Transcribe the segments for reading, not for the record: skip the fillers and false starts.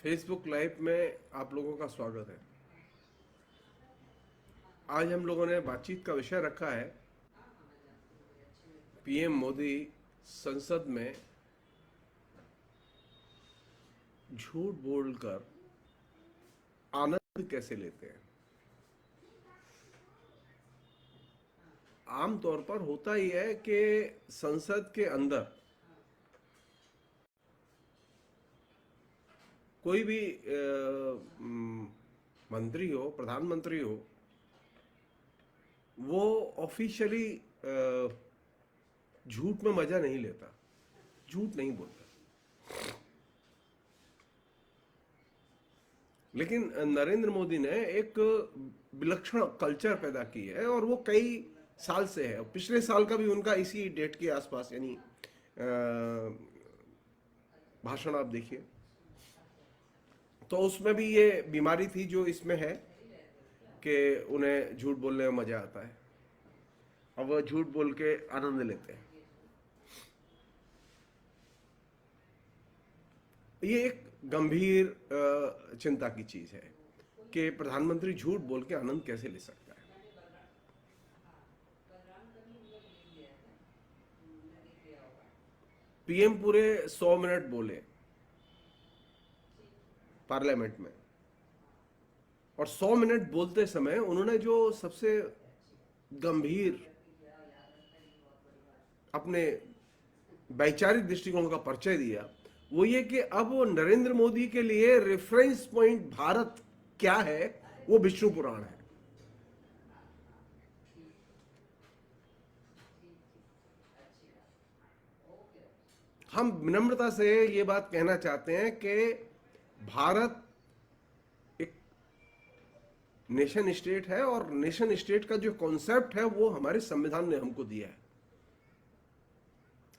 Facebook live में आप लोगों का स्वागत है। आज हम लोगों ने बातचीत का विषय रखा है पीएम मोदी संसद में झूठ बोलकर आनंद कैसे लेते हैं। आमतौर पर होता ही है कि संसद के अंदर कोई भी मंत्री हो, प्रधानमंत्री हो, वो ऑफिशियली झूठ में मजा नहीं लेता, झूठ नहीं बोलता। लेकिन नरेंद्र मोदी ने एक विलक्षण कल्चर पैदा की है और वो कई साल से है। पिछले साल का भी उनका इसी डेट के आसपास, यानी भाषण आप देखिए तो उसमें भी ये बीमारी थी जो इसमें है कि उन्हें झूठ बोलने में मजा आता है और वह झूठ बोल के आनंद लेते हैं। ये एक गंभीर चिंता की चीज है कि प्रधानमंत्री झूठ बोल के आनंद कैसे ले सकता है। पीएम पूरे 100 मिनट बोले पार्लियामेंट में, और 100 मिनट बोलते समय उन्होंने जो सबसे गंभीर अपने वैचारिक दृष्टिकोण का परिचय दिया वो ये कि अब नरेंद्र मोदी के लिए रेफरेंस पॉइंट भारत क्या है, वो विष्णु पुराण है। हम विनम्रता से ये बात कहना चाहते हैं कि भारत एक नेशन स्टेट है और नेशन स्टेट का जो कॉन्सेप्ट है वो हमारे संविधान ने हमको दिया है।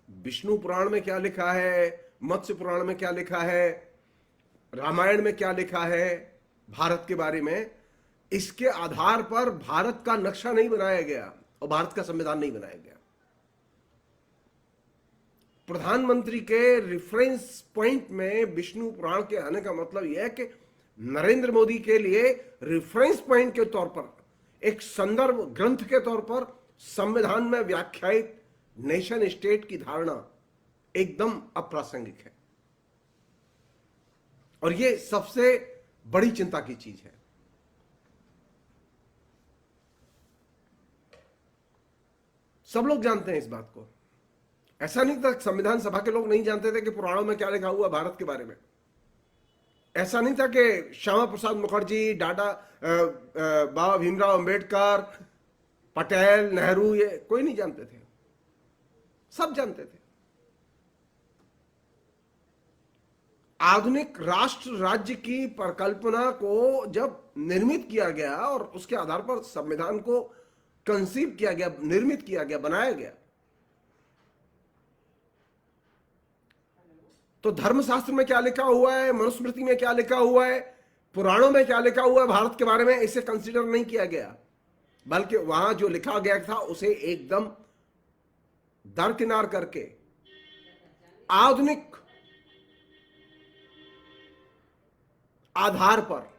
विष्णु पुराण में क्या लिखा है, मत्स्य पुराण में क्या लिखा है, रामायण में क्या लिखा है भारत के बारे में, इसके आधार पर भारत का नक्शा नहीं बनाया गया और भारत का संविधान नहीं बनाया गया। प्रधानमंत्री के रेफरेंस पॉइंट में विष्णु पुराण के आने का मतलब यह है कि नरेंद्र मोदी के लिए रेफरेंस पॉइंट के तौर पर, एक संदर्भ ग्रंथ के तौर पर संविधान में व्याख्यायित नेशन स्टेट की धारणा एकदम अप्रासंगिक है और यह सबसे बड़ी चिंता की चीज है। सब लोग जानते हैं इस बात को। ऐसा नहीं था संविधान सभा के लोग नहीं जानते थे कि पुराणों में क्या लिखा हुआ भारत के बारे में। ऐसा नहीं था कि श्यामा प्रसाद मुखर्जी, बाबा भीमराव अंबेडकर, पटेल, नेहरू, ये कोई नहीं जानते थे, सब जानते थे। आधुनिक राष्ट्र राज्य की परिकल्पना को जब निर्मित किया गया और उसके आधार पर संविधान को कंसीव किया गया, निर्मित किया गया, बनाया गया, तो धर्मशास्त्र में क्या लिखा हुआ है, मनुस्मृति में क्या लिखा हुआ है, पुराणों में क्या लिखा हुआ है भारत के बारे में, इसे कंसीडर नहीं किया गया, बल्कि वहां जो लिखा गया था उसे एकदम दरकिनार करके आधुनिक आधार पर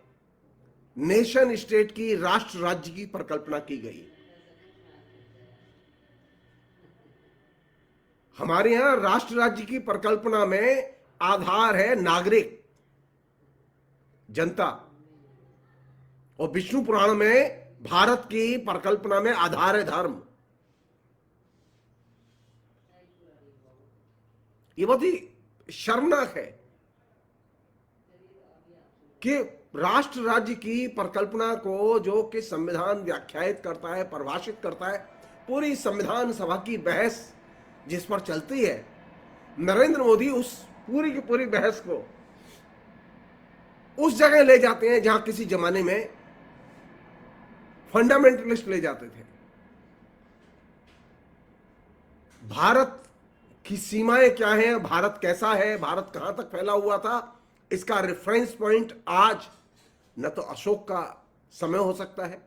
नेशन स्टेट की, राष्ट्र राज्य की परिकल्पना की गई। हमारे यहां राष्ट्र राज्य की परिकल्पना में आधार है नागरिक, जनता, और विष्णु पुराण में भारत की परिकल्पना में आधार है धर्म। ये बहुत ही शर्मनाक है कि राष्ट्र राज्य की परिकल्पना को जो कि संविधान व्याख्यायित करता है, परिभाषित करता है, पूरी संविधान सभा की बहस जिस पर चलती है, नरेंद्र मोदी उस पूरी की पूरी बहस को उस जगह ले जाते हैं जहां किसी जमाने में फंडामेंटलिस्ट ले जाते थे। भारत की सीमाएं क्या हैं, भारत कैसा है, भारत कहां तक फैला हुआ था, इसका रेफरेंस पॉइंट आज न तो अशोक का समय हो सकता है,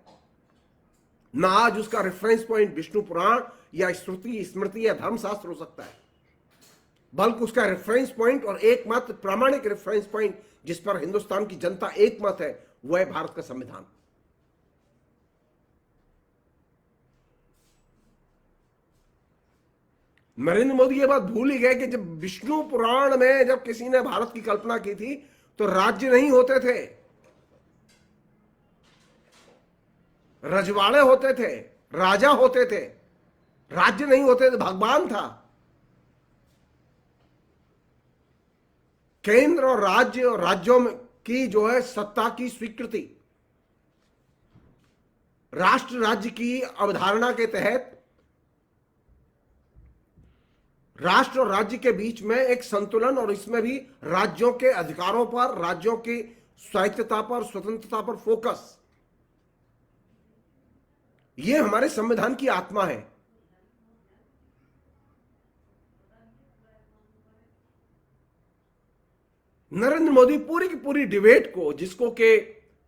न आज उसका रेफरेंस पॉइंट विष्णु पुराण या श्रुति, स्मृति या धर्मशास्त्र हो सकता है। बल्कि उसका रेफरेंस पॉइंट और एकमात्र प्रामाणिक रेफरेंस पॉइंट जिस पर हिंदुस्तान की जनता एकमत है वह है भारत का संविधान। नरेंद्र मोदी ये बात भूल ही गए कि जब विष्णु पुराण में जब किसी ने भारत की कल्पना की थी तो राज्य नहीं होते थे, रजवाड़े होते थे, राजा होते थे, राज्य नहीं होते थे, भगवान था। केंद्र और राज्य और राज्यों में की जो है सत्ता की स्वीकृति, राष्ट्र राज्य की अवधारणा के तहत राष्ट्र और राज्य के बीच में एक संतुलन, और इसमें भी राज्यों के अधिकारों पर, राज्यों की स्वायत्तता पर, स्वतंत्रता पर फोकस, यह हमारे संविधान की आत्मा है। नरेंद्र मोदी पूरी की पूरी डिबेट को, जिसको के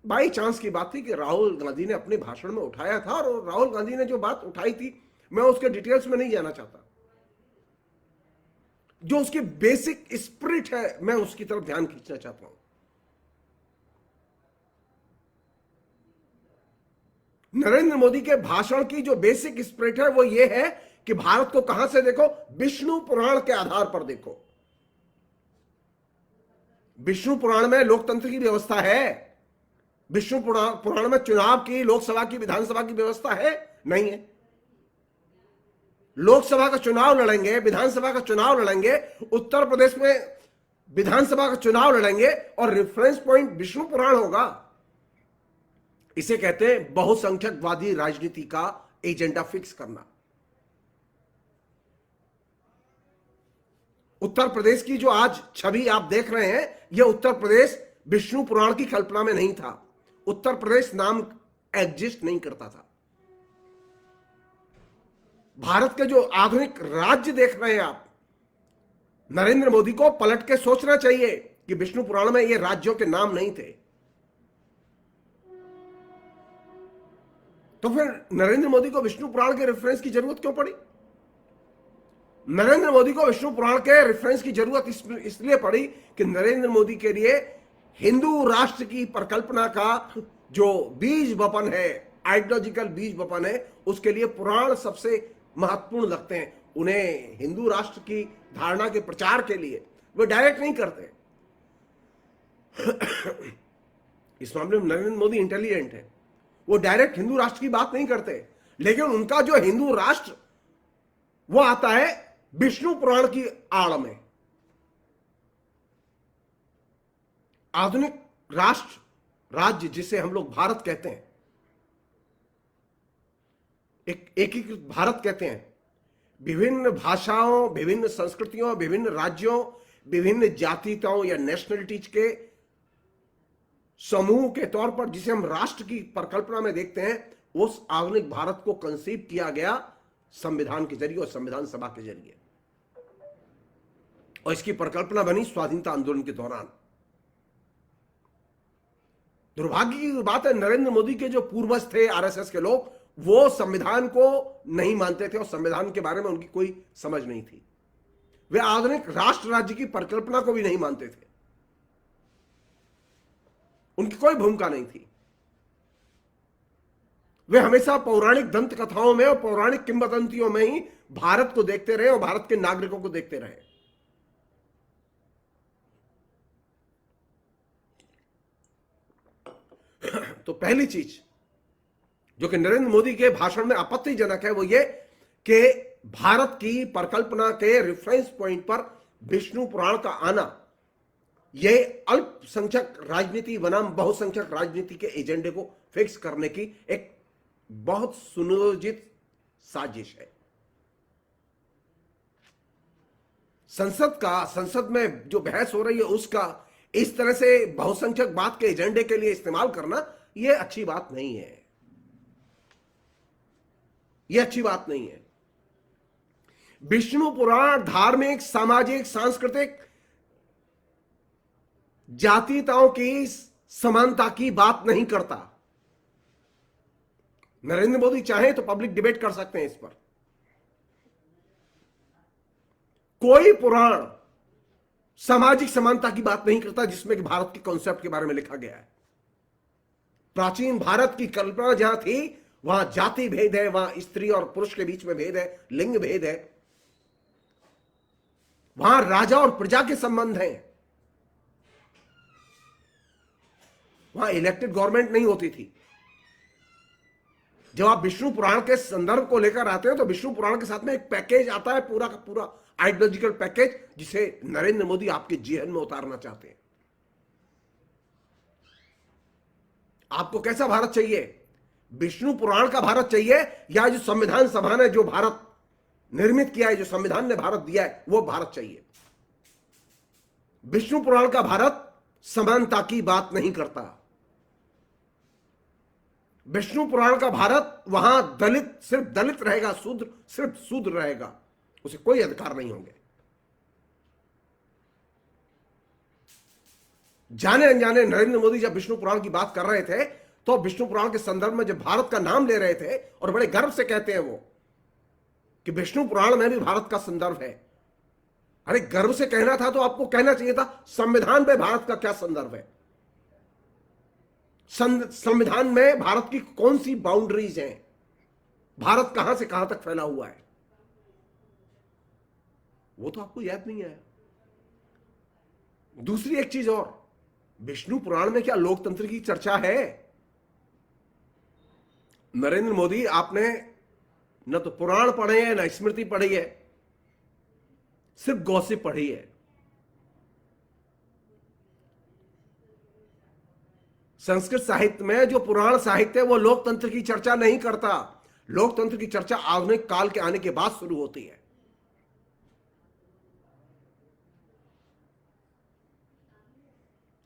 बाई चांस की बात थी कि राहुल गांधी ने अपने भाषण में उठाया था, और राहुल गांधी ने जो बात उठाई थी मैं उसके डिटेल्स में नहीं जाना चाहता, जो उसकी बेसिक स्पिरिट है मैं उसकी तरफ ध्यान खींचना चाहता हूं। नरेंद्र मोदी के भाषण की जो बेसिक स्पिरिट है वो ये है कि भारत को कहां से देखो, विष्णु पुराण के आधार पर देखो। विष्णु पुराण में लोकतंत्र की व्यवस्था है, विष्णु पुराण में चुनाव की, लोकसभा की, विधानसभा की व्यवस्था है? नहीं है। लोकसभा का चुनाव लड़ेंगे, विधानसभा का चुनाव लड़ेंगे, उत्तर प्रदेश में विधानसभा का चुनाव लड़ेंगे और रेफरेंस पॉइंट विष्णु पुराण होगा। इसे कहते हैं बहुसंख्यकवादी राजनीति का एजेंडा फिक्स करना। उत्तर प्रदेश की जो आज छवि आप देख रहे हैं, यह उत्तर प्रदेश विष्णु पुराण की कल्पना में नहीं था। उत्तर प्रदेश नाम एग्जिस्ट नहीं करता था। भारत के जो आधुनिक राज्य देख रहे हैं आप, नरेंद्र मोदी को पलट के सोचना चाहिए कि विष्णु पुराण में ये राज्यों के नाम नहीं थे। तो फिर नरेंद्र मोदी को विष्णु पुराण के रेफरेंस की जरूरत क्यों पड़ी? नरेंद्र मोदी को विष्णु पुराण के रेफरेंस की जरूरत इसलिए पड़ी कि नरेंद्र मोदी के लिए हिंदू राष्ट्र की परिकल्पना का जो बीज वपन है, आइडियोलॉजिकल बीज वपन है, उसके लिए पुराण सबसे महत्वपूर्ण लगते हैं। उन्हें हिंदू राष्ट्र की धारणा के प्रचार के लिए वे डायरेक्ट नहीं करते। इस मामले में नरेंद्र मोदी इंटेलिजेंट है, वो डायरेक्ट हिंदू राष्ट्र की बात नहीं करते, लेकिन उनका जो हिंदू राष्ट्र वो आता है विष्णु पुराण की आड़ में। आधुनिक राष्ट्र राज्य जिसे हम लोग भारत कहते हैं, एक एकीकृत भारत कहते हैं, विभिन्न भाषाओं, विभिन्न संस्कृतियों, विभिन्न राज्यों, विभिन्न जातीयताओं या नेशनलिटीज के समूह के तौर पर जिसे हम राष्ट्र की परिकल्पना में देखते हैं, उस आधुनिक भारत को कंसीव किया गया संविधान के जरिए और संविधान सभा के जरिए, और इसकी परिकल्पना बनी स्वाधीनता आंदोलन के दौरान। दुर्भाग्य की बात है, नरेंद्र मोदी के जो पूर्वज थे आरएसएस के लोग, वो संविधान को नहीं मानते थे और संविधान के बारे में उनकी कोई समझ नहीं थी। वे आधुनिक राष्ट्र राज्य की परिकल्पना को भी नहीं मानते थे, उनकी कोई भूमिका नहीं थी। वे हमेशा पौराणिक दंत कथाओं में और पौराणिक किंवदंतियों में ही भारत को देखते रहे और भारत के नागरिकों को देखते रहे। तो पहली चीज जो कि नरेंद्र मोदी के भाषण में आपत्तिजनक है वो ये कि भारत की परिकल्पना के रेफरेंस पॉइंट पर विष्णु पुराण का आना, यह अल्पसंख्यक राजनीति बनाम बहुसंख्यक राजनीति के एजेंडे को फिक्स करने की एक बहुत सुनियोजित साजिश है। संसद में जो बहस हो रही है उसका इस तरह से बहुसंख्यक बात के एजेंडे के लिए इस्तेमाल करना, यह अच्छी बात नहीं है। यह अच्छी बात नहीं है। विष्णु पुराण धार्मिक, सामाजिक, सांस्कृतिक जातीयताओं की समानता की बात नहीं करता। नरेंद्र मोदी चाहे तो पब्लिक डिबेट कर सकते हैं इस पर। कोई पुराण सामाजिक समानता की बात नहीं करता जिसमें कि भारत के कॉन्सेप्ट के बारे में लिखा गया है। प्राचीन भारत की कल्पना जहां थी वहां जाति भेद है, वहां स्त्री और पुरुष के बीच में भेद है, लिंग भेद है, वहां राजा और प्रजा के संबंध हैं, वहां इलेक्टेड गवर्नमेंट नहीं होती थी। जब आप विष्णु पुराण के संदर्भ को लेकर आते हो तो विष्णु पुराण के साथ में एक पैकेज आता है, पूरा का पूरा आइडियोलॉजिकल पैकेज, जिसे नरेंद्र मोदी आपके जेहन में उतारना चाहते हैं। आपको कैसा भारत चाहिए? विष्णु पुराण का भारत चाहिए या जो संविधान सभा ने जो भारत निर्मित किया है, जो संविधान ने भारत दिया है, वो भारत चाहिए? विष्णु पुराण का भारत समानता की बात नहीं करता। विष्णु पुराण का भारत वहां दलित सिर्फ दलित रहेगा, शूद्र सिर्फ शूद्र रहेगा, उसे कोई अधिकार नहीं होंगे। जाने अनजाने नरेंद्र मोदी जब विष्णु पुराण की बात कर रहे थे तो विष्णु पुराण के संदर्भ में जब भारत का नाम ले रहे थे और बड़े गर्व से कहते हैं वो कि विष्णु पुराण में भी भारत का संदर्भ है। अरे गर्व से कहना था तो आपको कहना चाहिए था संविधान में भारत का क्या संदर्भ है, संविधान में भारत की कौन सी बाउंड्रीज हैं, भारत कहां से कहां तक फैला हुआ है, वो तो आपको याद नहीं आया। दूसरी एक चीज और, विष्णु पुराण में क्या लोकतंत्र की चर्चा है? नरेंद्र मोदी, आपने न तो पुराण पढ़े हैं, न स्मृति पढ़ी है, सिर्फ गॉसिप पढ़ी है। संस्कृत साहित्य में जो पुराण साहित्य है वो लोकतंत्र की चर्चा नहीं करता। लोकतंत्र की चर्चा आधुनिक काल के आने के बाद शुरू होती है।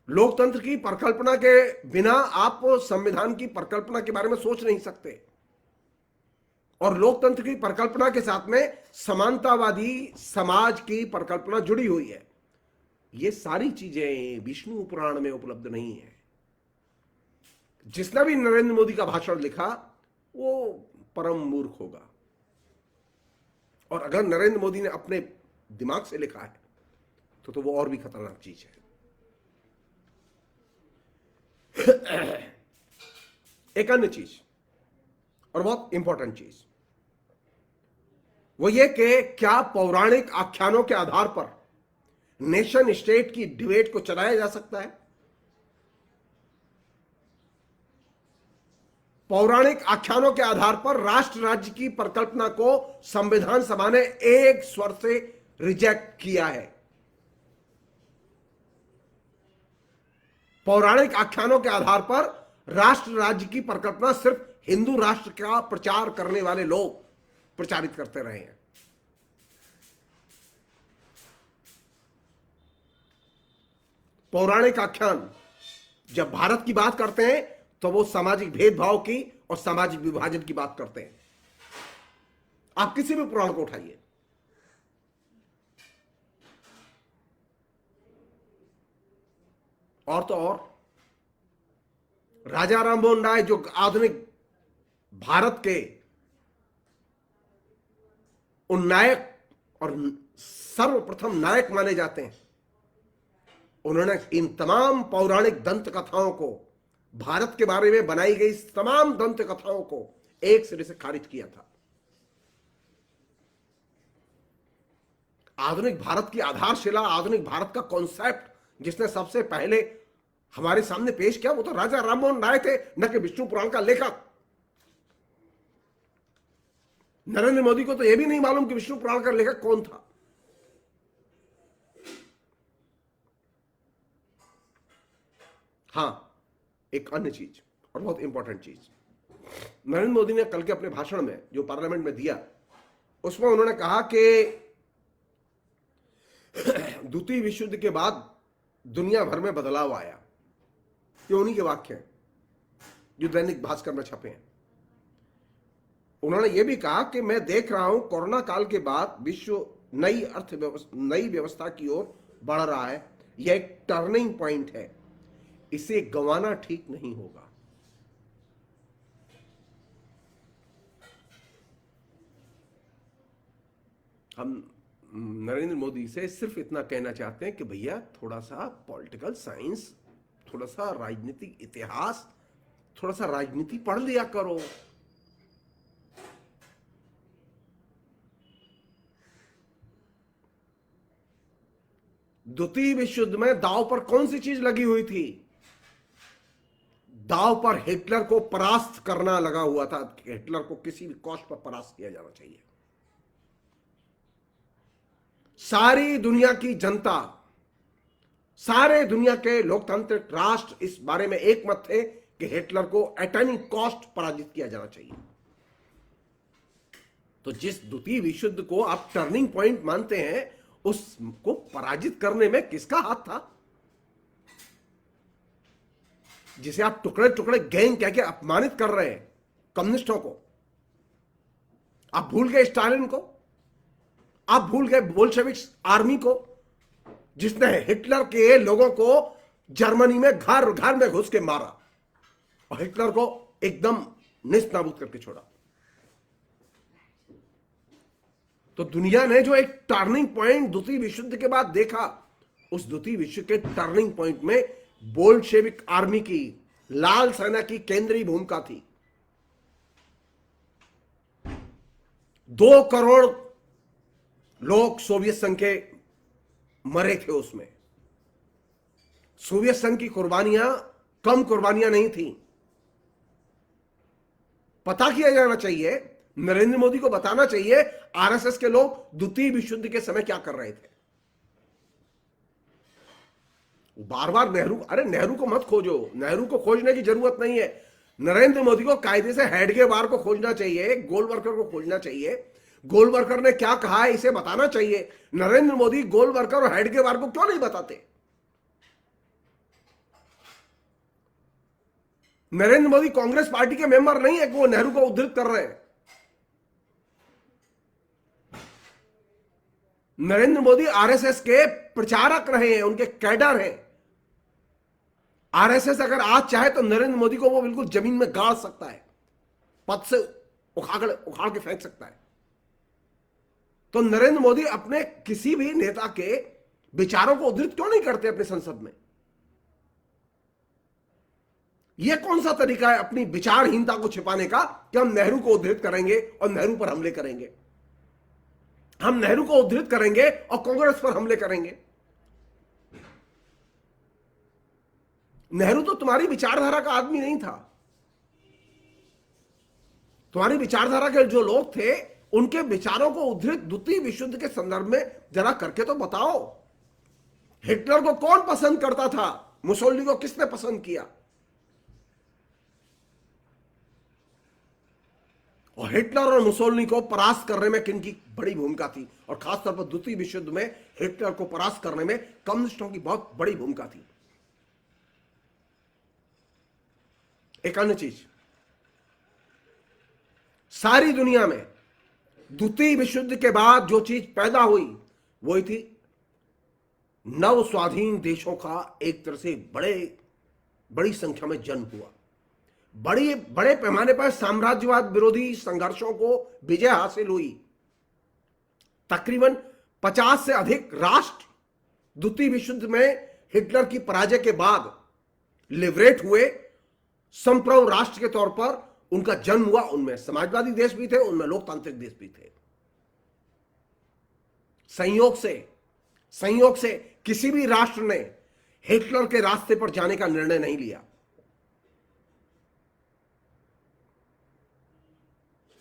लोकतंत्र की परिकल्पना के बिना आप संविधान की परिकल्पना के बारे में सोच नहीं सकते, और लोकतंत्र की परिकल्पना के साथ में समानतावादी समाज की परिकल्पना जुड़ी हुई है। ये सारी चीजें विष्णु पुराण में उपलब्ध नहीं है। जिसने भी नरेंद्र मोदी का भाषण लिखा वो परम मूर्ख होगा, और अगर नरेंद्र मोदी ने अपने दिमाग से लिखा है तो वो और भी खतरनाक चीज है। एक अन्य चीज और बहुत इंपॉर्टेंट चीज वो ये कि क्या पौराणिक आख्यानों के आधार पर नेशन स्टेट की डिबेट को चलाया जा सकता है? पौराणिक आख्यानों के आधार पर राष्ट्र राज्य की परिकल्पना को संविधान सभा ने एक स्वर से रिजेक्ट किया है। पौराणिक आख्यानों के आधार पर राष्ट्र राज्य की परिकल्पना सिर्फ हिंदू राष्ट्र का प्रचार करने वाले लोग प्रचारित करते रहे हैं। पौराणिक आख्यान जब भारत की बात करते हैं तो वो सामाजिक भेदभाव की और सामाजिक विभाजन की बात करते हैं। आप किसी भी पुराण को उठाइए, और तो और राजा राममोहन राय जो आधुनिक भारत के उन नायक और सर्वप्रथम नायक माने जाते हैं, उन्होंने इन तमाम पौराणिक दंत कथाओं को, भारत के बारे में बनाई गई तमाम दंत कथाओं को एक सिरे से खारिज किया था। आधुनिक भारत की आधारशिला, आधुनिक भारत का कॉन्सेप्ट जिसने सबसे पहले हमारे सामने पेश किया वो तो राजा राममोहन राय थे, न कि विष्णु पुराण का लेखक। नरेंद्र मोदी को तो यह भी नहीं मालूम कि विष्णु पुराण का लेखक कौन था। हां, एक अन्य चीज और बहुत इंपॉर्टेंट चीज, नरेंद्र मोदी ने कल के अपने भाषण में जो पार्लियामेंट में दिया उसमें उन्होंने कहा कि द्वितीय विश्व युद्ध के बाद दुनिया भर में बदलाव आया। ये उन्हीं के वाक्य हैं जो दैनिक भास्कर में छपे हैं। उन्होंने ये भी कहा कि मैं देख रहा हूं कोरोना काल के बाद विश्व नई व्यवस्था की ओर बढ़ रहा है। यह एक टर्निंग पॉइंट है, इसे गंवाना ठीक नहीं होगा। हम नरेंद्र मोदी से सिर्फ इतना कहना चाहते हैं कि भैया थोड़ा सा पॉलिटिकल साइंस, थोड़ा सा राजनीतिक इतिहास, थोड़ा सा राजनीति पढ़ लिया करो। द्वितीय विश्व युद्ध में दांव पर कौन सी चीज लगी हुई थी? दांव पर हिटलर को परास्त करना लगा हुआ था। हिटलर को किसी भी कॉस्ट पर परास्त किया जाना चाहिए। सारी दुनिया की जनता, सारे दुनिया के लोकतांत्रिक राष्ट्र इस बारे में एक मत थे कि हिटलर को एट एनी कॉस्ट पराजित किया जाना चाहिए। तो जिस द्वितीय विश्व युद्ध को आप टर्निंग पॉइंट मानते हैं, उसको पराजित करने में किसका हाथ था? जिसे आप टुकड़े टुकड़े गैंग कह के अपमानित कर रहे हैं, कम्युनिस्टों को। आप भूल गए स्टालिन को, आप भूल गए बोल्शेविक आर्मी को, जिसने हिटलर के लोगों को जर्मनी में घर घर में घुस के मारा और हिटलर को एकदम निस्त नाबूद करके छोड़ा। तो दुनिया ने जो एक टर्निंग पॉइंट द्वितीय विश्व युद्ध के बाद देखा, उस द्वितीय विश्व के टर्निंग पॉइंट में बोल्शेविक आर्मी की, लाल सेना की केंद्रीय भूमिका थी। 2 करोड़ लोग सोवियत संघ के मरे थे उसमें। सोवियत संघ की कुर्बानियां कम कुर्बानियां नहीं थी। पता किया जाना चाहिए, नरेंद्र मोदी को बताना चाहिए आरएसएस के लोग द्वितीय विश्व युद्ध के समय क्या कर रहे थे। बार बार नेहरू को मत खोजो, नेहरू को खोजने की जरूरत नहीं है। नरेंद्र मोदी को कायदे से हेडगेवार को खोजना चाहिए, गोलवरकर को खोजना चाहिए। गोलवरकर ने क्या कहा है इसे बताना चाहिए। नरेंद्र मोदी गोलवरकर और हेडगेवार को क्यों नहीं बताते? नरेंद्र मोदी कांग्रेस पार्टी के मेंबर नहीं है कि वो नेहरू को उद्धृत कर रहे हैं। नरेंद्र मोदी आरएसएस के प्रचारक रहे हैं, उनके कैडर हैं। आरएसएस अगर आज चाहे तो नरेंद्र मोदी को वो बिल्कुल जमीन में गाड़ सकता है, पद से उखाड़ के फेंक सकता है। तो नरेंद्र मोदी अपने किसी भी नेता के विचारों को उद्धृत क्यों नहीं करते अपने संसद में? यह कौन सा तरीका है अपनी विचारहीनता को छिपाने का कि हम नेहरू को उद्धृत करेंगे और नेहरू पर हमले करेंगे, हम नेहरू को उद्धृत करेंगे और कांग्रेस पर हमले करेंगे? नेहरू तो तुम्हारी विचारधारा का आदमी नहीं था। तुम्हारी विचारधारा के जो लोग थे, उनके विचारों को उद्धृत द्वितीय विश्व युद्ध के संदर्भ में जरा करके तो बताओ। हिटलर को कौन पसंद करता था? मुसोलिनी को किसने पसंद किया? और हिटलर और मुसोलिनी को परास्त करने में किनकी बड़ी भूमिका थी? और खासतौर पर द्वितीय विश्व युद्ध में हिटलर को परास्त करने में कम्युनिस्टों की बहुत बड़ी भूमिका थी। एक अन्य चीज, सारी दुनिया में द्वितीय विश्व युद्ध के बाद जो चीज पैदा हुई वही थी नव स्वाधीन देशों का एक तरह से बड़ी संख्या में जन्म हुआ। बड़े पैमाने पर साम्राज्यवाद विरोधी संघर्षों को विजय हासिल हुई। तकरीबन 50 से अधिक राष्ट्र द्वितीय विश्व युद्ध में हिटलर की पराजय के बाद लिबरेट हुए, संप्रभु राष्ट्र के तौर पर उनका जन्म हुआ। उनमें समाजवादी देश भी थे, उनमें लोकतांत्रिक देश भी थे। संयोग से किसी भी राष्ट्र ने हिटलर के रास्ते पर जाने का निर्णय नहीं लिया।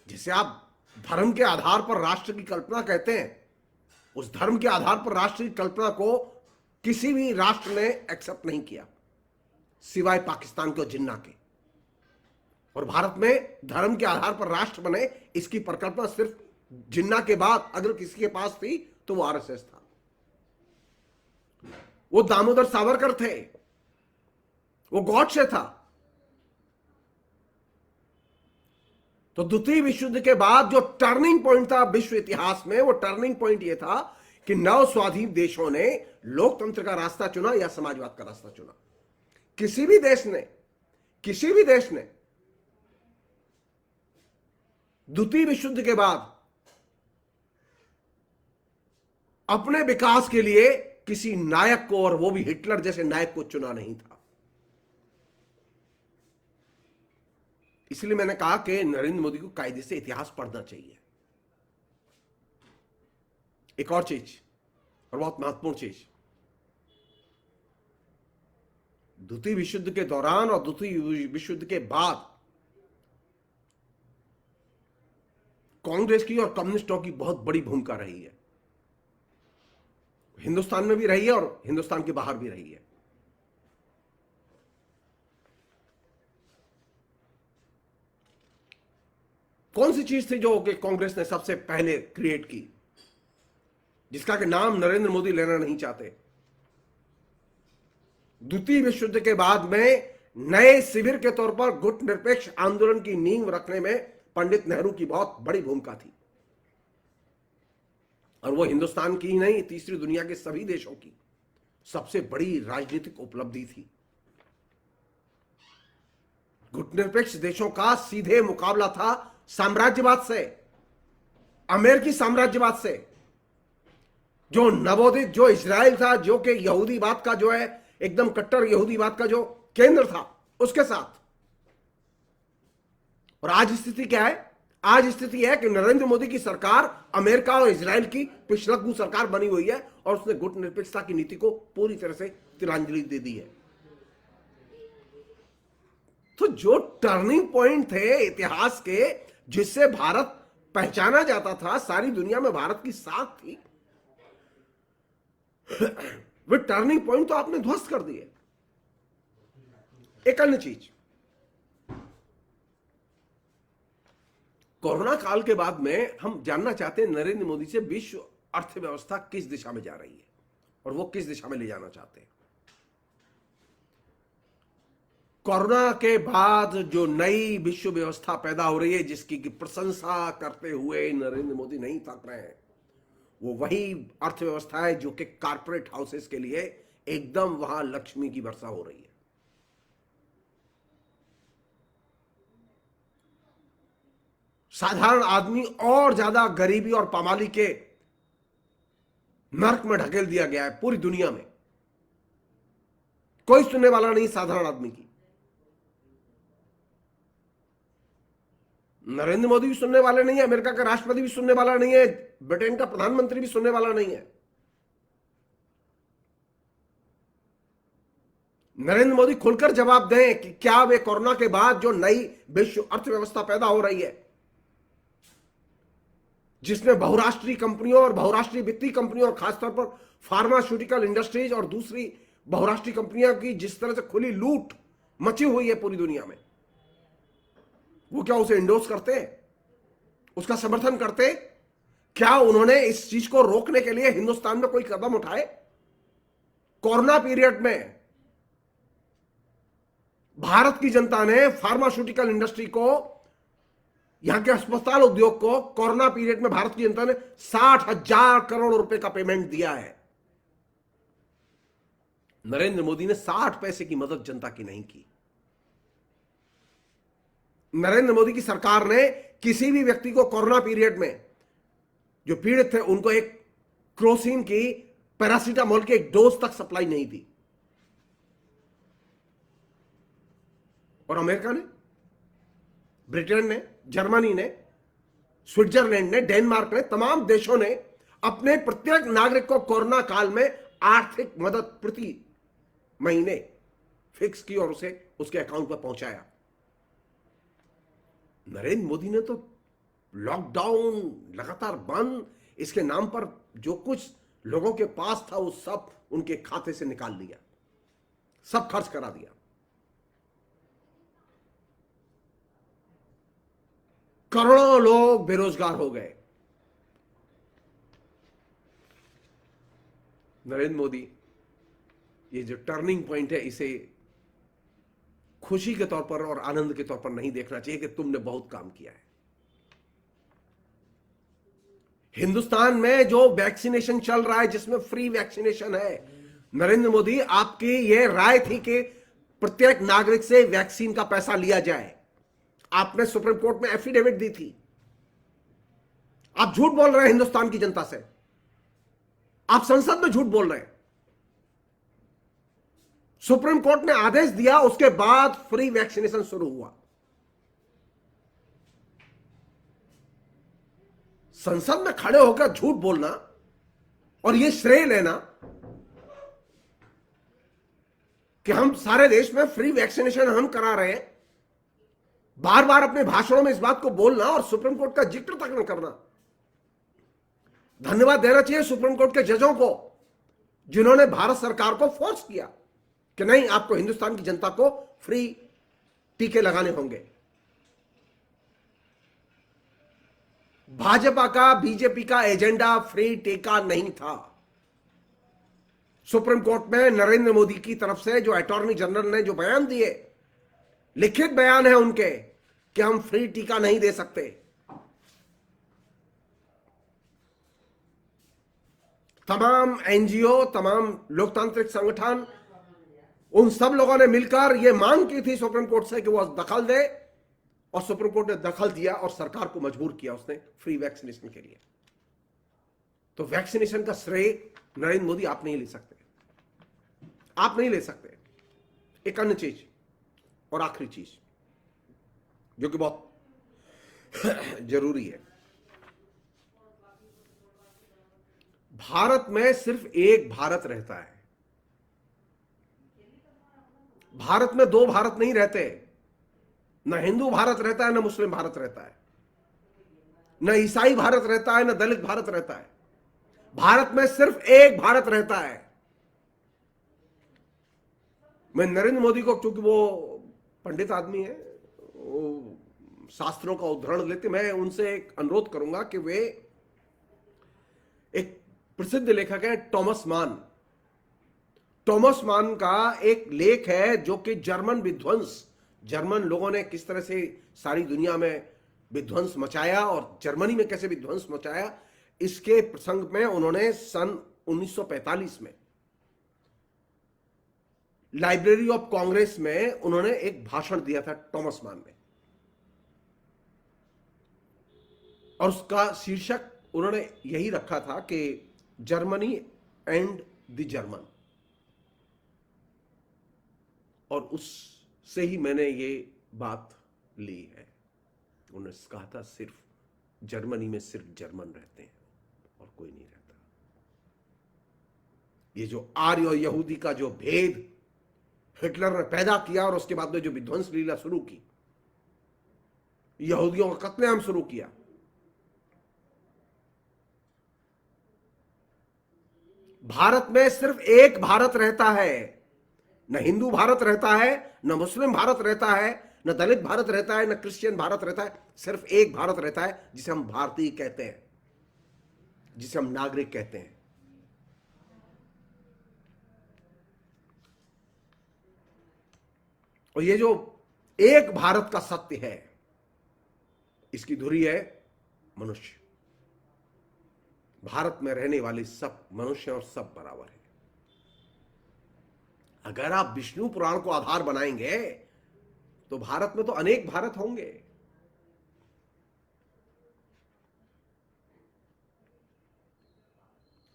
जिसे आप धर्म के आधार पर राष्ट्र की कल्पना कहते हैं, उस धर्म के आधार पर राष्ट्र की कल्पना को किसी भी राष्ट्र ने एक्सेप्ट नहीं किया सिवाय पाकिस्तान के और जिन्ना के। और भारत में धर्म के आधार पर राष्ट्र बने, इसकी परिकल्पना सिर्फ जिन्ना के बाद अगर किसी के पास थी तो वो आरएसएस था। वो दामोदर सावरकर थे, वो गॉडसे था। तो द्वितीय विश्व युद्ध के बाद जो टर्निंग पॉइंट था विश्व इतिहास में, वो टर्निंग पॉइंट ये था कि नव स्वाधीन देशों ने लोकतंत्र का रास्ता चुना या समाजवाद का रास्ता चुना। किसी भी देश ने द्वितीय विश्व युद्ध के बाद अपने विकास के लिए किसी नायक को, और वो भी हिटलर जैसे नायक को, चुना नहीं था। इसलिए मैंने कहा कि नरेंद्र मोदी को कायदे से इतिहास पढ़ना चाहिए। एक और चीज, और बहुत महत्वपूर्ण चीज, द्वितीय विश्व युद्ध के दौरान और द्वितीय विश्व युद्ध के बाद कांग्रेस की और कम्युनिस्टों की बहुत बड़ी भूमिका रही है। हिंदुस्तान में भी रही है और हिंदुस्तान के बाहर भी रही है। कौन सी चीज थी जो कि कांग्रेस ने सबसे पहले क्रिएट की, जिसका कि नाम नरेंद्र मोदी लेना नहीं चाहते? द्वितीय विश्व युद्ध के बाद में नए शिविर के तौर पर गुट निरपेक्ष आंदोलन की नींव रखने में पंडित नेहरू की बहुत बड़ी भूमिका थी, और वो हिंदुस्तान की ही नहीं, तीसरी दुनिया के सभी देशों की सबसे बड़ी राजनीतिक उपलब्धि थी। गुटनिरपेक्ष देशों का सीधे मुकाबला था साम्राज्यवाद से, अमेरिकी साम्राज्यवाद से, जो नवोदित, जो इजराइल था, जो कि यहूदीवाद का जो है एकदम कट्टर यहूदीवाद का जो केंद्र था, उसके साथ। और आज स्थिति क्या है? आज स्थिति है कि नरेंद्र मोदी की सरकार अमेरिका और इजराइल की पिछलग्गू सरकार बनी हुई है, और उसने गुटनिरपेक्षता की नीति को पूरी तरह से तिलांजलि दे दी है। तो जो टर्निंग पॉइंट थे इतिहास के, जिससे भारत पहचाना जाता था, सारी दुनिया में भारत की साख थी, वे टर्निंग पॉइंट तो आपने ध्वस्त कर दिए। एक अन्य चीज, कोरोना काल के बाद में हम जानना चाहते हैं नरेंद्र मोदी से विश्व अर्थव्यवस्था किस दिशा में जा रही है और वो किस दिशा में ले जाना चाहते हैं। कोरोना के बाद जो नई विश्व व्यवस्था पैदा हो रही है, जिसकी की प्रशंसा करते हुए नरेंद्र मोदी नहीं थक रहे हैं, वो वही अर्थव्यवस्था है जो कि कारपोरेट हाउसेस के लिए एकदम वहां लक्ष्मी की वर्षा हो रही है। साधारण आदमी और ज्यादा गरीबी और पामाली के नर्क में ढकेल दिया गया है। पूरी दुनिया में कोई सुनने वाला नहीं साधारण आदमी की। नरेंद्र मोदी भी सुनने वाले नहीं है, अमेरिका का राष्ट्रपति भी सुनने वाला नहीं है, ब्रिटेन का प्रधानमंत्री भी सुनने वाला नहीं है। नरेंद्र मोदी खुलकर जवाब दें कि क्या वे कोरोना के बाद जो नई विश्व अर्थव्यवस्था पैदा हो रही है, जिसमें बहुराष्ट्रीय कंपनियों और बहुराष्ट्रीय वित्तीय कंपनियों और खासतौर पर फार्मास्यूटिकल इंडस्ट्रीज और दूसरी बहुराष्ट्रीय कंपनियों की जिस तरह से खुली लूट मची हुई है पूरी दुनिया में, वो क्या उसे इंडोर्स करते, उसका समर्थन करते? क्या उन्होंने इस चीज को रोकने के लिए हिंदुस्तान में कोई कदम उठाए? कोरोना पीरियड में भारत की जनता ने फार्मास्यूटिकल इंडस्ट्री को, यहां के अस्पताल उद्योग को, कोरोना पीरियड में भारत की जनता ने 60,000 करोड़ रुपए का पेमेंट दिया है। नरेंद्र मोदी ने 60 पैसे की मदद जनता की नहीं की। नरेंद्र मोदी की सरकार ने किसी भी व्यक्ति को कोरोना पीरियड में जो पीड़ित थे उनको एक क्रोसिन की, पैरासीटामोल की एक डोज तक सप्लाई नहीं दी। और अमेरिका ने, ब्रिटेन ने, जर्मनी ने, स्विट्जरलैंड ने, डेनमार्क ने, तमाम देशों ने अपने प्रत्येक नागरिक को कोरोना काल में आर्थिक मदद प्रति महीने फिक्स की और उसे उसके अकाउंट पर पहुंचाया। नरेंद्र मोदी ने तो लॉकडाउन लगातार बंद, इसके नाम पर जो कुछ लोगों के पास था वो सब उनके खाते से निकाल लिया, सब खर्च करा दिया। करोड़ों लोग बेरोजगार हो गए। नरेंद्र मोदी ये जो टर्निंग पॉइंट है, इसे खुशी के तौर पर और आनंद के तौर पर नहीं देखना चाहिए कि तुमने बहुत काम किया है। हिंदुस्तान में जो वैक्सीनेशन चल रहा है, जिसमें फ्री वैक्सीनेशन है, नरेंद्र मोदी आपकी यह राय थी कि प्रत्येक नागरिक से वैक्सीन का पैसा लिया जाए। आपने सुप्रीम कोर्ट में एफिडेविट दी थी। आप झूठ बोल रहे हैं हिंदुस्तान की जनता से। आप संसद में झूठ बोल रहे हैं। सुप्रीम कोर्ट ने आदेश दिया, उसके बाद फ्री वैक्सीनेशन शुरू हुआ। संसद में खड़े होकर झूठ बोलना और यह श्रेय लेना कि हम सारे देश में फ्री वैक्सीनेशन हम करा रहे हैं, बार बार अपने भाषणों में इस बात को बोलना और सुप्रीम कोर्ट का जिक्र तक न करना। धन्यवाद देना चाहिए सुप्रीम कोर्ट के जजों को, जिन्होंने भारत सरकार को फोर्स किया कि नहीं, आपको हिंदुस्तान की जनता को फ्री टीके लगाने होंगे। भाजपा का, बीजेपी का एजेंडा फ्री टीका नहीं था। सुप्रीम कोर्ट में नरेंद्र मोदी की तरफ से जो अटॉर्नी जनरल ने जो बयान दिए, लिखित बयान है उनके, कि हम फ्री टीका नहीं दे सकते। तमाम एनजीओ, तमाम लोकतांत्रिक संगठन, उन सब लोगों ने मिलकर यह मांग की थी सुप्रीम कोर्ट से कि वह दखल दे, और सुप्रीम कोर्ट ने दखल दिया और सरकार को मजबूर किया उसने फ्री वैक्सीनेशन के लिए। तो वैक्सीनेशन का श्रेय नरेंद्र मोदी आप नहीं ले सकते, आप नहीं ले सकते। एक अन्य चीज और आखिरी चीज जो कि बहुत जरूरी है, भारत में सिर्फ एक भारत रहता है। भारत में दो भारत नहीं रहते। न हिंदू भारत रहता है, न मुस्लिम भारत रहता है, न ईसाई भारत रहता है, न दलित भारत रहता है। भारत में सिर्फ एक भारत रहता है। मैं नरेंद्र मोदी को, क्योंकि वो पंडित आदमी है, वो शास्त्रों का उद्धरण लेते, मैं उनसे एक अनुरोध करूंगा कि वे, एक प्रसिद्ध लेखक है टॉमस मान, टॉमस मान का एक लेख है जो कि जर्मन विध्वंस, जर्मन लोगों ने किस तरह से सारी दुनिया में विध्वंस मचाया और जर्मनी में कैसे विध्वंस मचाया, इसके प्रसंग में उन्होंने सन 1945 में लाइब्रेरी ऑफ कांग्रेस में उन्होंने एक भाषण दिया था, टॉमस मान ने, और उसका शीर्षक उन्होंने यही रखा था कि जर्मनी एंड द जर्मन। और उससे ही मैंने ये बात ली है। उन्होंने कहा था सिर्फ जर्मनी में सिर्फ जर्मन रहते हैं और कोई नहीं रहता। ये जो आर्य और यहूदी का जो भेद हिटलर ने पैदा किया और उसके बाद में जो विध्वंस लीला शुरू की, यहूदियों का कत्लेआम शुरू किया, भारत में सिर्फ एक भारत रहता है। न हिंदू भारत रहता है, न मुस्लिम भारत रहता है, न दलित भारत रहता है, न क्रिश्चियन भारत रहता है। सिर्फ एक भारत रहता है जिसे हम भारतीय कहते हैं, जिसे हम नागरिक कहते हैं। और ये जो एक भारत का सत्य है, इसकी धुरी है मनुष्य। भारत में रहने वाले सब मनुष्य और सब बराबर है। अगर आप विष्णु पुराण को आधार बनाएंगे तो भारत में तो अनेक भारत होंगे।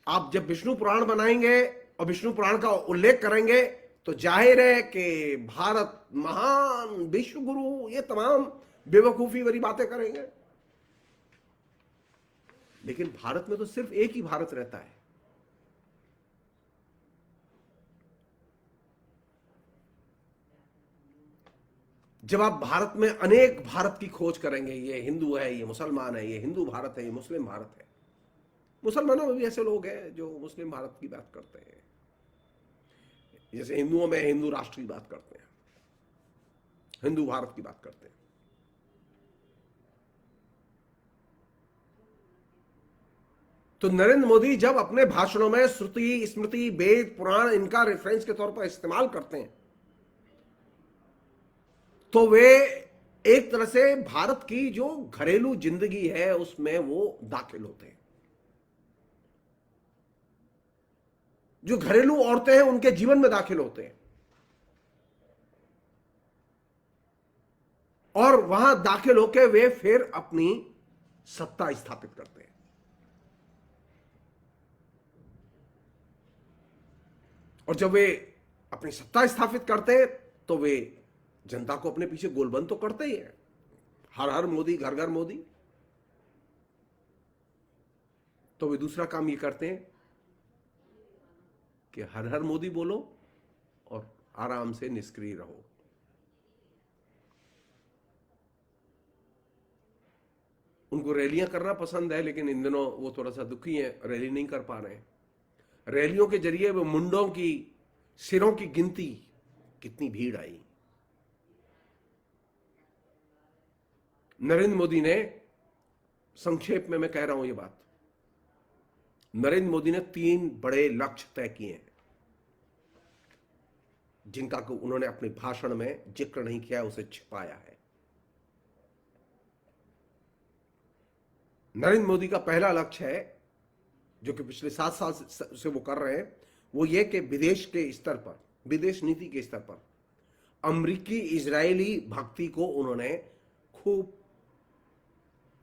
आप जब विष्णु पुराण बनाएंगे और विष्णु पुराण का उल्लेख करेंगे तो जाहिर है कि भारत महान विश्व गुरु, ये तमाम बेवकूफी वाली बातें करेंगे। लेकिन भारत में तो सिर्फ एक ही भारत रहता है। जब आप भारत में अनेक भारत की खोज करेंगे, ये हिंदू है, ये मुसलमान है, ये हिंदू भारत है, ये मुस्लिम भारत है। मुसलमानों में भी ऐसे लोग हैं जो मुस्लिम भारत की बात करते हैं, जैसे हिंदुओं में हिंदू राष्ट्र की बात करते हैं, हिंदू भारत की बात करते हैं। तो नरेंद्र मोदी जब अपने भाषणों में श्रुति, स्मृति, वेद, पुराण इनका रेफरेंस के तौर पर इस्तेमाल करते हैं, तो वे एक तरह से भारत की जो घरेलू जिंदगी है उसमें वो दाखिल होते हैं। जो घरेलू औरतें हैं उनके जीवन में दाखिल होते हैं और वहां दाखिल होकर वे फिर अपनी सत्ता स्थापित करते हैं। और जब वे अपनी सत्ता स्थापित करते हैं तो वे जनता को अपने पीछे गोलबंद तो करते ही हैं। हर हर मोदी, घर घर मोदी। तो वे दूसरा काम ये करते हैं कि हर हर मोदी बोलो और आराम से निष्क्रिय रहो। उनको रैलियां करना पसंद है, लेकिन इन दिनों वो थोड़ा सा दुखी हैं, रैली नहीं कर पा रहे हैं। रैलियों के जरिए वो मुंडों की, सिरों की गिनती, कितनी भीड़ आई। नरेंद्र मोदी ने, संक्षेप में मैं कह रहा हूं ये बात, नरेंद्र मोदी ने 3 बड़े लक्ष्य तय किए हैं, जिनका उन्होंने अपने भाषण में जिक्र नहीं किया, उसे छिपाया है। नरेंद्र मोदी का पहला लक्ष्य है, जो कि पिछले 7 साल से वो कर रहे हैं, वो ये कि विदेश के स्तर पर, विदेश नीति के स्तर पर अमेरिकी इजरायली भक्ति को उन्होंने खूब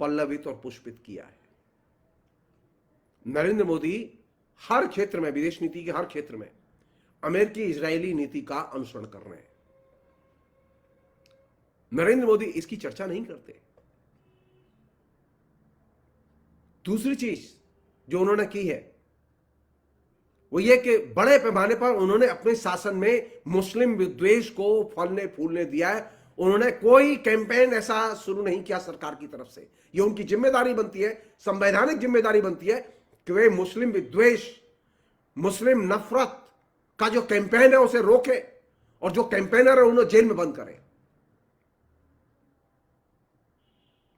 पल्लवित और पुष्पित किया है। नरेंद्र मोदी हर क्षेत्र में, विदेश नीति के हर क्षेत्र में अमेरिकी इजरायली नीति का अनुसरण कर रहे हैं। नरेंद्र मोदी इसकी चर्चा नहीं करते। दूसरी चीज जो उन्होंने की है वो ये कि बड़े पैमाने पर उन्होंने अपने शासन में मुस्लिम विद्वेष को फलने फूलने दिया है। उन्होंने कोई कैंपेन ऐसा शुरू नहीं किया सरकार की तरफ से। ये उनकी जिम्मेदारी बनती है, संवैधानिक जिम्मेदारी बनती है कि वे मुस्लिम विद्वेष, मुस्लिम नफरत का जो कैंपेन है उसे रोके और जो कैंपेनर है उन्हें जेल में बंद करें।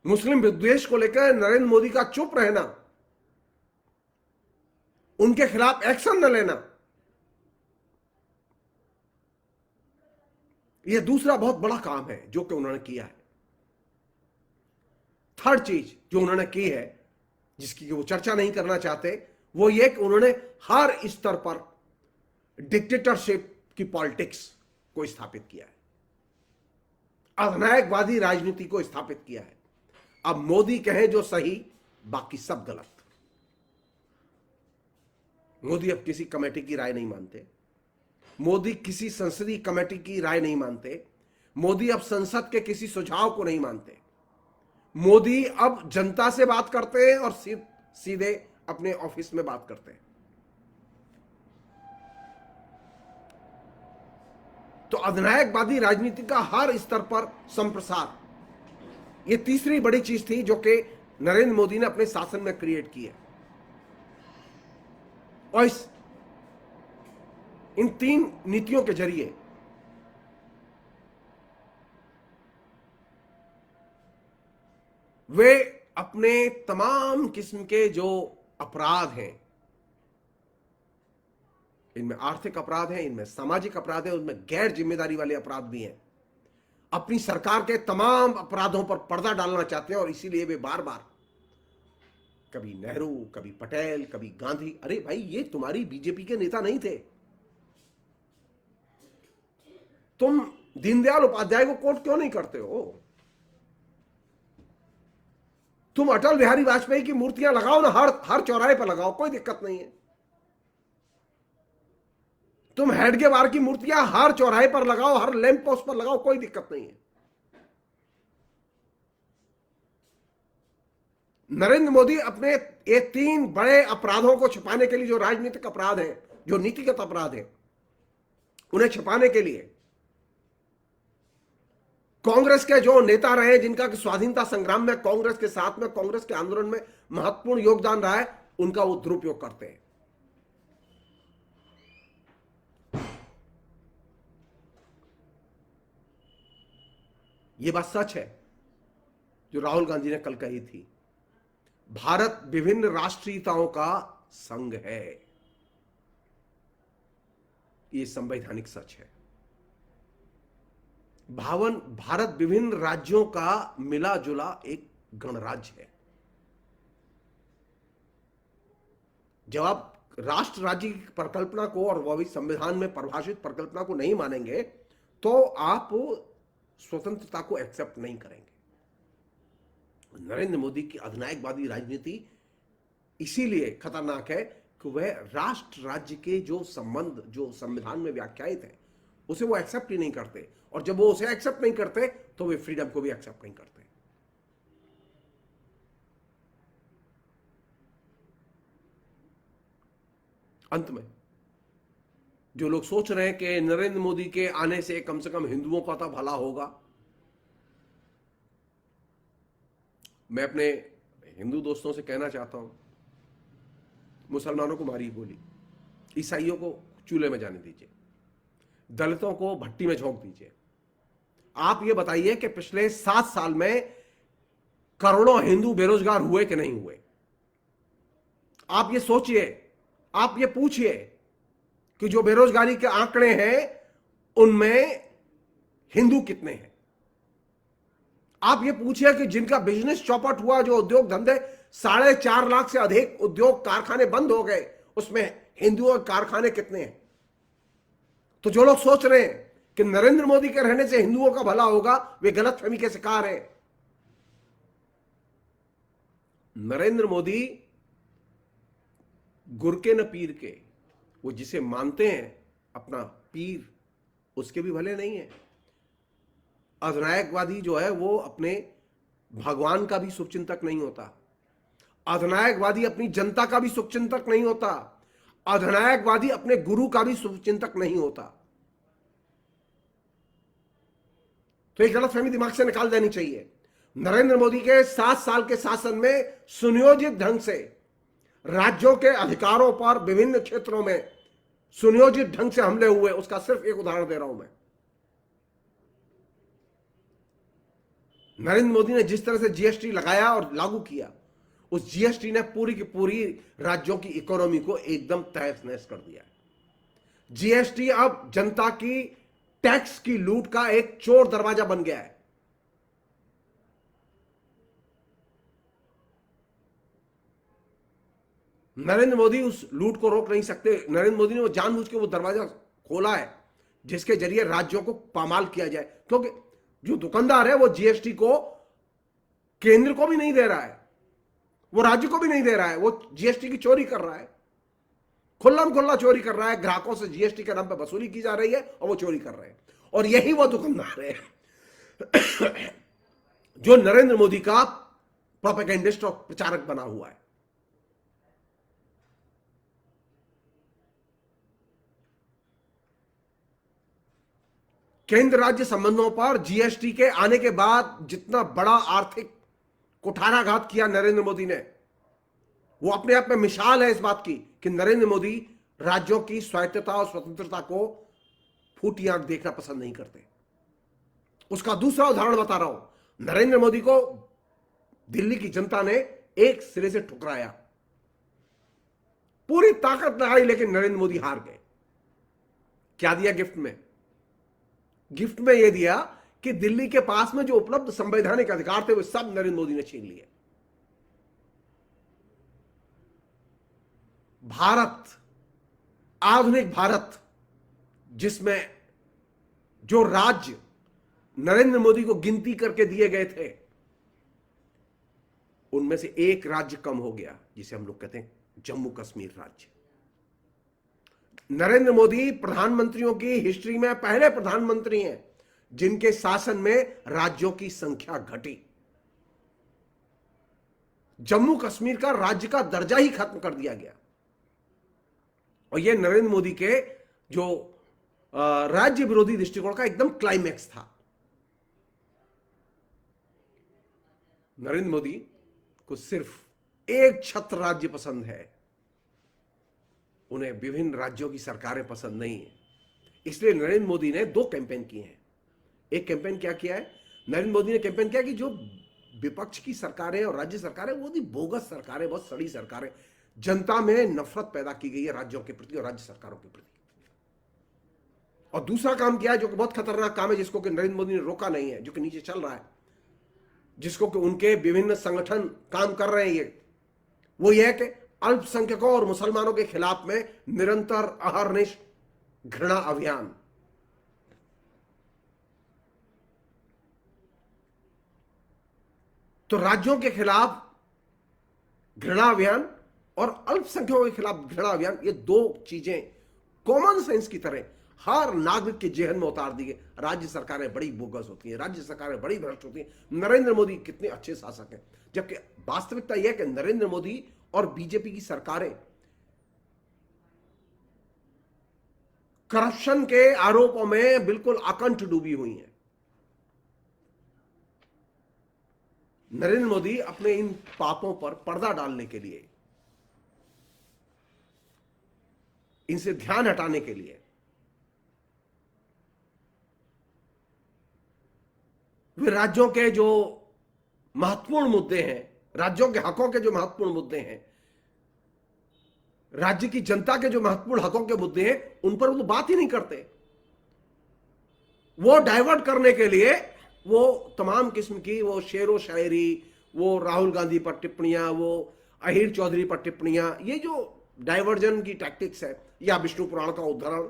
मुस्लिम विद्वेष को लेकर नरेंद्र मोदी का चुप रहना, उनके खिलाफ एक्शन न लेना, यह दूसरा बहुत बड़ा काम है जो कि उन्होंने किया है। थर्ड चीज जो उन्होंने की है, जिसकी वो चर्चा नहीं करना चाहते, वो ये कि उन्होंने हर स्तर पर डिक्टेटरशिप की पॉलिटिक्स को स्थापित किया है, अधिनायकवादी राजनीति को स्थापित किया है। अब मोदी कहे जो सही, बाकी सब गलत। मोदी अब किसी कमेटी की राय नहीं मानते, मोदी किसी संसदीय कमेटी की राय नहीं मानते, मोदी अब संसद के किसी सुझाव को नहीं मानते। मोदी अब जनता से बात करते हैं और सीधे अपने ऑफिस में बात करते हैं। तो अधिनायकवादी राजनीति का हर स्तर पर संप्रसार, यह तीसरी बड़ी चीज थी जो कि नरेंद्र मोदी ने अपने शासन में क्रिएट की है। और इन 3 नीतियों के जरिए वे अपने तमाम किस्म के जो अपराध हैं, इनमें आर्थिक अपराध हैं, इनमें सामाजिक अपराध हैं, उनमें गैर जिम्मेदारी वाले अपराध भी हैं, अपनी सरकार के तमाम अपराधों पर पर्दा डालना चाहते हैं। और इसीलिए वे बार बार, कभी नेहरू, कभी पटेल, कभी गांधी, अरे भाई ये तुम्हारी बीजेपी के नेता नहीं थे, तुम दीनदयाल उपाध्याय को कोट क्यों नहीं करते हो? तुम अटल बिहारी वाजपेयी की मूर्तियां लगाओ ना, हर चौराहे पर लगाओ, कोई दिक्कत नहीं है। तुम हेडगेवार की मूर्तियां हर चौराहे पर लगाओ, हर लैंप पोस्ट पर लगाओ, कोई दिक्कत नहीं है। नरेंद्र मोदी अपने ये 3 बड़े अपराधों को छिपाने के लिए, जो राजनीतिक अपराध हैं, जो नीतिगत अपराध हैं, उन्हें छिपाने के लिए कांग्रेस के जो नेता रहे, जिनका स्वाधीनता संग्राम में कांग्रेस के साथ में, कांग्रेस के आंदोलन में महत्वपूर्ण योगदान रहा है, उनका वो दुरुपयोग करते हैं। यह बात सच है जो राहुल गांधी ने कल कही थी, भारत विभिन्न राष्ट्रीयताओं का संघ है। यह संवैधानिक सच है। भारत विभिन्न राज्यों का मिला जुला एक गणराज्य है। जब आप राष्ट्र राज्य की परिकल्पना को, और वह भी संविधान में परिभाषित परिकल्पना को नहीं मानेंगे, तो आप स्वतंत्रता को एक्सेप्ट नहीं करेंगे। नरेंद्र मोदी की अधिनायकवादी राजनीति इसीलिए खतरनाक है कि कि वह राष्ट्र राज्य के जो संबंध जो संविधान में व्याख्यायित है उसे वो एक्सेप्ट ही नहीं करते, और जब वो उसे एक्सेप्ट नहीं करते तो वे फ्रीडम को भी एक्सेप्ट नहीं करते। अंत में जो लोग सोच रहे हैं कि नरेंद्र मोदी के आने से कम से कम हिंदुओं का तो भला होगा, मैं अपने हिंदू दोस्तों से कहना चाहता हूं, मुसलमानों को मारी गोली, ईसाइयों को चूल्हे में जाने दीजिए, दलितों को भट्टी में झोंक दीजिए। आप ये बताइए कि पिछले 7 साल में करोड़ों हिंदू बेरोजगार हुए कि नहीं हुए? आप ये सोचिए, आप ये पूछिए कि जो बेरोजगारी के आंकड़े हैं उनमें हिंदू कितने हैं? आप ये पूछिए कि जिनका बिजनेस चौपट हुआ, जो उद्योग धंधे 4.5 लाख से अधिक उद्योग कारखाने बंद हो गए, उसमें हिंदुओं के कारखाने कितने हैं? तो जो लोग सोच रहे हैं कि नरेंद्र मोदी के रहने से हिंदुओं का भला होगा, वे गलतफहमी के शिकार हैं। नरेंद्र मोदी गुर के न पीर के, वो जिसे मानते हैं अपना पीर, उसके भी भले नहीं है। अधिनायकवादी जो है वो अपने भगवान का भी शुभचिंतक नहीं होता। अधिनायकवादी अपनी जनता का भी शुभचिंतक नहीं होता। अधिनायकवादी अपने गुरु का भी शुभचिंतक नहीं होता। तो एक गलतफहमी दिमाग से निकाल देनी चाहिए। नरेंद्र मोदी के 7 साल के शासन में सुनियोजित ढंग से राज्यों के अधिकारों पर विभिन्न क्षेत्रों में सुनियोजित ढंग से हमले हुए, उसका सिर्फ एक उदाहरण दे रहा हूं मैं। नरेंद्र मोदी ने जिस तरह से जीएसटी लगाया और लागू किया, उस जीएसटी ने पूरी की पूरी राज्यों की इकोनॉमी को एकदम तहस नहस कर दिया। जीएसटी अब जनता की टैक्स की लूट का एक चोर दरवाजा बन गया है। नरेंद्र मोदी उस लूट को रोक नहीं सकते। नरेंद्र मोदी ने वो जानबूझ के वो दरवाजा खोला है जिसके जरिए राज्यों को पामाल किया जाए, क्योंकि जो दुकानदार है वो जीएसटी को केंद्र को भी नहीं दे रहा है, वो राज्य को भी नहीं दे रहा है, वो जीएसटी की चोरी कर रहा है, खुल्लम खुल्ला चोरी कर रहा है। ग्राहकों से जीएसटी के नाम पर वसूली की जा रही है और वो चोरी कर रहे हैं। और यही वो दुकानदार है जो नरेंद्र मोदी का प्रोपेगेंडिस्ट और प्रचारक बना हुआ है। केंद्र राज्य संबंधों पर जीएसटी के आने के बाद जितना बड़ा आर्थिक कुठाराघात किया नरेंद्र मोदी ने, वो अपने आप में मिसाल है इस बात की कि नरेंद्र मोदी राज्यों की स्वायत्तता और स्वतंत्रता को फूटी आंख देखना पसंद नहीं करते। उसका दूसरा उदाहरण बता रहा हूं। नरेंद्र मोदी को दिल्ली की जनता ने एक सिरे से ठुकराया, पूरी ताकत लगाई, लेकिन नरेंद्र मोदी हार गए। क्या दिया गिफ्ट में? गिफ्ट में यह दिया कि दिल्ली के पास में जो उपलब्ध संवैधानिक अधिकार थे वो सब नरेंद्र मोदी ने छीन लिए। भारत, आधुनिक भारत, जिसमें जो राज्य नरेंद्र मोदी को गिनती करके दिए गए थे, उनमें से एक राज्य कम हो गया, जिसे हम लोग कहते हैं जम्मू कश्मीर राज्य। नरेंद्र मोदी प्रधानमंत्रियों की हिस्ट्री में पहले प्रधानमंत्री हैं जिनके शासन में राज्यों की संख्या घटी। जम्मू कश्मीर का राज्य का दर्जा ही खत्म कर दिया गया। और यह नरेंद्र मोदी के जो राज्य विरोधी दृष्टिकोण का एकदम क्लाइमैक्स था। नरेंद्र मोदी को सिर्फ एक छत्र राज्य पसंद है, उन्हें विभिन्न राज्यों की सरकारें पसंद नहीं है। इसलिए नरेंद्र मोदी ने 2 कैंपेन किए हैं। एक कैंपेन क्या किया है? नरेंद्र मोदी ने कैंपेन किया कि जो विपक्ष की सरकारें और राज्य सरकारें, वो भी बोगस सरकारें, बहुत सड़ी सरकारें, जनता में नफरत पैदा की गई है राज्यों के प्रति और राज्य सरकारों के प्रति। और दूसरा काम किया है जो कि बहुत खतरनाक काम है, जिसको कि नरेंद्र मोदी ने रोका नहीं है, जो कि नीचे चल रहा है, जिसको कि उनके विभिन्न संगठन काम कर रहे हैं, वो ये है कि अल्पसंख्यकों और मुसलमानों के खिलाफ में निरंतर अहर्निश घृणा अभियान। तो राज्यों के खिलाफ घृणा अभियान और अल्पसंख्यकों के खिलाफ घृणा अभियान, ये दो चीजें कॉमन सेंस की तरह हर नागरिक के जेहन में उतार दी गई। राज्य सरकारें बड़ी बोगस होती हैं, राज्य सरकारें बड़ी भ्रष्ट होती हैं। नरेंद्र मोदी कितने अच्छे शासक हैं, जबकि वास्तविकता यह है कि नरेंद्र मोदी और बीजेपी की सरकारें करप्शन के आरोपों में बिल्कुल अकंठ डूबी हुई हैं। नरेंद्र मोदी अपने इन पापों पर पर्दा डालने के लिए, इनसे ध्यान हटाने के लिए वे राज्यों के जो महत्वपूर्ण मुद्दे हैं, राज्यों के हकों के जो महत्वपूर्ण मुद्दे हैं, राज्य की जनता के जो महत्वपूर्ण हकों के मुद्दे हैं, उन पर वो बात ही नहीं करते। वो डाइवर्ट करने के लिए वो तमाम किस्म की वो शेरो शायरी, वो राहुल गांधी पर टिप्पणियां, वो अहीर चौधरी पर टिप्पणियां, ये जो डाइवर्जन की टैक्टिक्स है, या विष्णु पुराण का उदाहरण,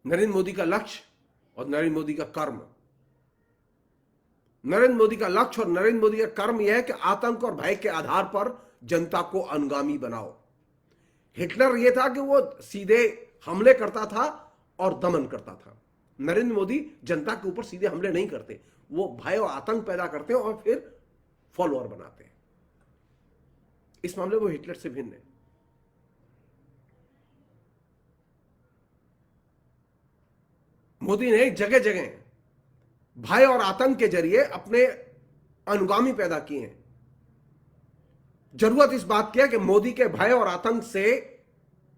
नरेंद्र मोदी का लक्ष्य और नरेंद्र मोदी का कर्म, नरेंद्र मोदी का लक्ष्य और नरेंद्र मोदी का कर्म यह है कि आतंक और भय के आधार पर जनता को अनुगामी बनाओ। हिटलर यह था कि वो सीधे हमले करता था और दमन करता था। नरेंद्र मोदी जनता के ऊपर सीधे हमले नहीं करते, वो भय और आतंक पैदा करते हैं और फिर फॉलोअर बनाते हैं। इस मामले में वो हिटलर से भिन्न है। मोदी ने जगह जगह भय और आतंक के जरिए अपने अनुगामी पैदा किए हैं। जरूरत इस बात की है कि मोदी के भय और आतंक से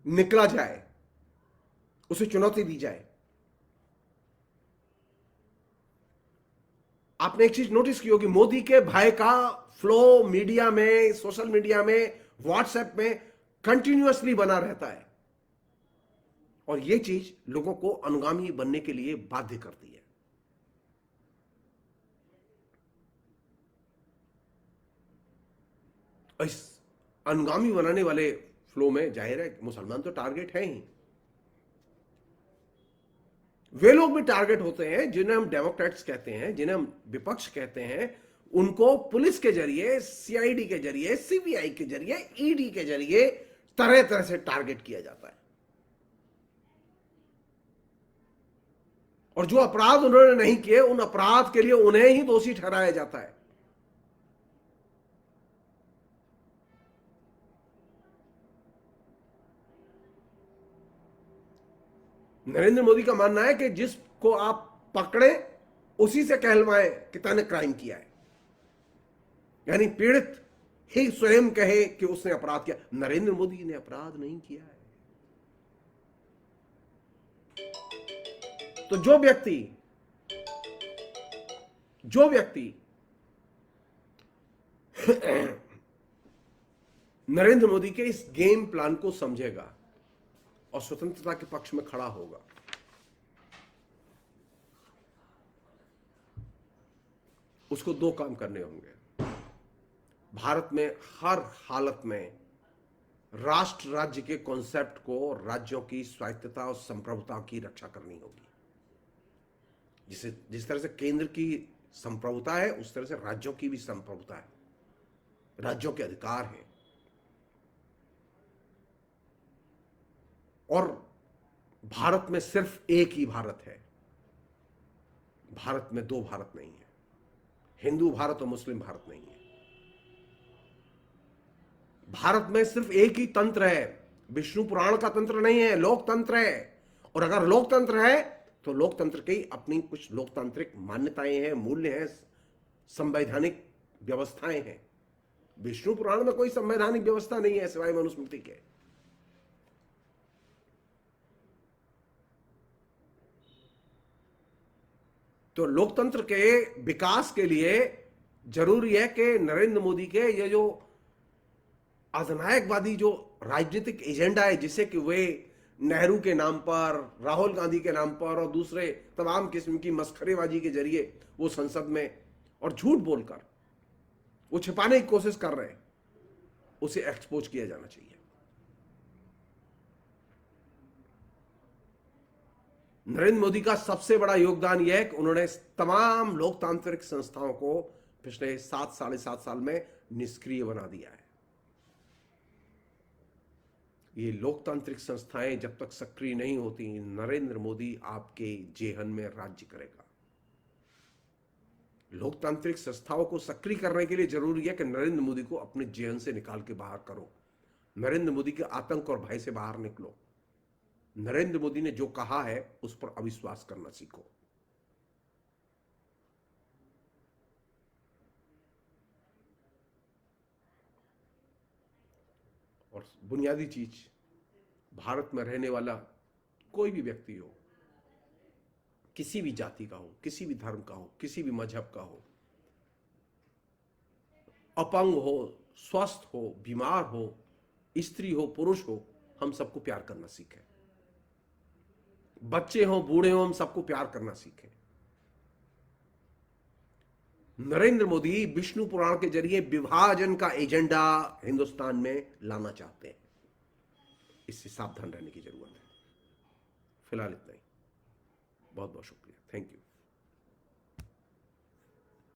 निकला जाए, उसे चुनौती दी जाए। आपने एक चीज नोटिस की होगी, मोदी के भय का फ्लो मीडिया में, सोशल मीडिया में, व्हाट्सएप में कंटिन्यूअसली बना रहता है, और यह चीज लोगों को अनुगामी बनने के लिए बाध्य करती है। इस अनुगामी बनाने वाले फ्लो में जाहिर है मुसलमान तो टारगेट है ही। वे लोग भी टारगेट होते हैं जिन्हें हम डेमोक्रेट्स कहते हैं, जिन्हें हम विपक्ष कहते हैं। उनको पुलिस के जरिए, सीआईडी के जरिए, सीबीआई के जरिए, ईडी के जरिए तरह तरह से टारगेट किया जाता है, और जो अपराध उन्होंने नहीं किए उन अपराध के लिए उन्हें ही दोषी ठहराया जाता है। नरेंद्र मोदी का मानना है कि जिसको आप पकड़े उसी से कहलवाएं कि तूने क्राइम किया है, यानी पीड़ित ही स्वयं कहे कि उसने अपराध किया। नरेंद्र मोदी ने अपराध नहीं किया है। तो जो व्यक्ति नरेंद्र मोदी के इस गेम प्लान को समझेगा और स्वतंत्रता के पक्ष में खड़ा होगा, उसको दो काम करने होंगे। भारत में हर हालत में राष्ट्र राज्य के कॉन्सेप्ट को, राज्यों की स्वायत्तता और संप्रभुता की रक्षा करनी होगी। जिस तरह से केंद्र की संप्रभुता है, उस तरह से राज्यों की भी संप्रभुता है, राज्यों के अधिकार हैं। और भारत में सिर्फ एक ही भारत है, भारत में दो भारत नहीं है, हिंदू भारत और मुस्लिम भारत नहीं है। भारत में सिर्फ एक ही तंत्र है, विष्णु पुराण का तंत्र नहीं है, लोकतंत्र है। और अगर लोकतंत्र है तो लोकतंत्र की अपनी कुछ लोकतांत्रिक मान्यताएं हैं, मूल्य हैं, संवैधानिक व्यवस्थाएं हैं। विष्णु पुराण में कोई संवैधानिक व्यवस्था नहीं है सिवाय मनुस्मृति के। तो लोकतंत्र के विकास के लिए जरूरी है कि नरेंद्र मोदी के ये जो अधिनायकवादी जो राजनीतिक एजेंडा है, जिसे कि वे नेहरू के नाम पर, राहुल गांधी के नाम पर और दूसरे तमाम किस्म की मस्खरेबाजी के जरिए वो संसद में और झूठ बोलकर वो छिपाने की कोशिश कर रहे हैं, उसे एक्सपोज किया जाना चाहिए। नरेंद्र मोदी का सबसे बड़ा योगदान यह है कि उन्होंने तमाम लोकतांत्रिक संस्थाओं को पिछले 7 साढ़े 7 साल में निष्क्रिय बना दिया है। ये लोकतांत्रिक संस्थाएं जब तक सक्रिय नहीं होती, नरेंद्र मोदी आपके जेहन में राज्य करेगा। लोकतांत्रिक संस्थाओं को सक्रिय करने के लिए जरूरी है कि नरेंद्र मोदी को अपने जेहन से निकाल के बाहर करो। नरेंद्र मोदी के आतंक और भय से बाहर निकलो। नरेंद्र मोदी ने जो कहा है उस पर अविश्वास करना सीखो। और बुनियादी चीज, भारत में रहने वाला कोई भी व्यक्ति हो, किसी भी जाति का हो, किसी भी धर्म का हो, किसी भी मजहब का हो, अपंग हो, स्वस्थ हो, बीमार हो, स्त्री हो, पुरुष हो, हम सबको प्यार करना सीखें। बच्चे हो, बूढ़े हो, हम सबको प्यार करना सीखें। नरेंद्र मोदी विष्णु पुराण के जरिए विभाजन का एजेंडा हिंदुस्तान में लाना चाहते हैं। इससे सावधान रहने की जरूरत है। फिलहाल इतना ही। बहुत बहुत शुक्रिया। Thank you.